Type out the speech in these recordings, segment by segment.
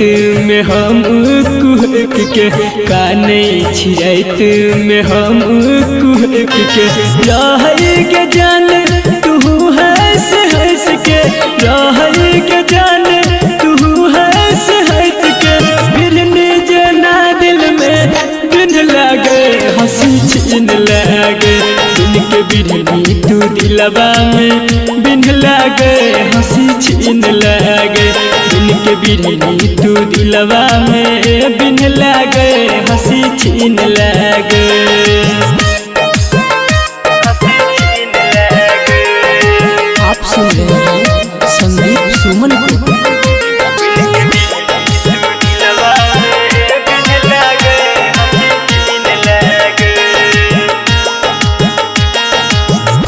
में हम कुहक के काने छिरैत में हम कुहक के रह के जान तू हंस हंस के रह के जान तू हंस हंस के बिरनी जना दिल में बिन लागे हंसी छीन लागे दिन के बिरनी तू दिलवा में बिन लागे हंसी छीन लागे दिन के बिरनी तू दिलवा में बिन लागे हंसी छीन लागे। आप सुन रहे हैं संदीप सुमन को।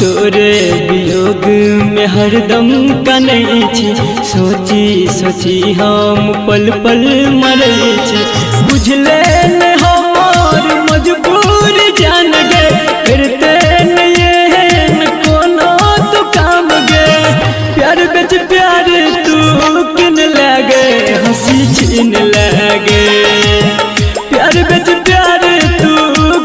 तोरे वियोग में हरदम कनै छी सोची सोची हम पल पल मरै छी बुझले न हमर मजबूर जान गे करते न ये कोनो तो काम गे प्यार बेच प्यार तू किन लागे हंसी छीन लागे प्यार बेच प्यार तू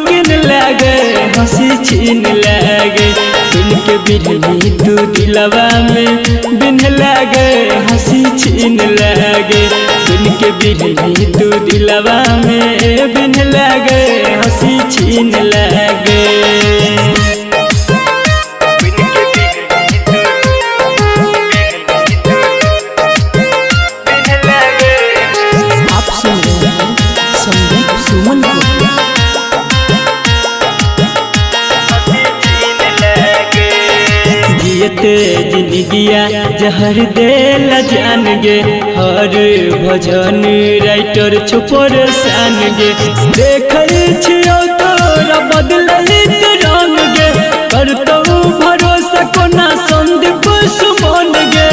किन लागे हंसी छीन लागे दिन के बिरनी तू दिलवा में बिन लागे हंसी छीन लागे दिन के बिरनी तू दिलवा में बिन लागे हंसी छीन लागे। आप सुन रहे हैं संदीप सुमन को। जियते जिंदगिया जहर देल जान गे हर भजन राइटर छुपर सान गे देखै छियौ तोरा बदलैत रंग गे करतौ भरोसा कोना संदीप सुमन गे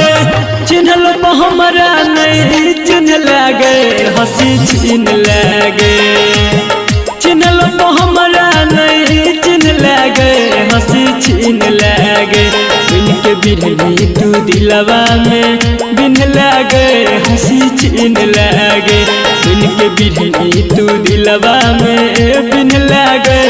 चिन्हल हमरा नहीं चिन्ह लागे हंसी छीन लागे चिन्हल हमरा नहीं चिन्ह लागे हंसी छीन लागे दिन के बिरनी तू दिलवा में बिन लागे हंसी छीन लागे दिन के बिरनी तू दिलवा में बिन लागे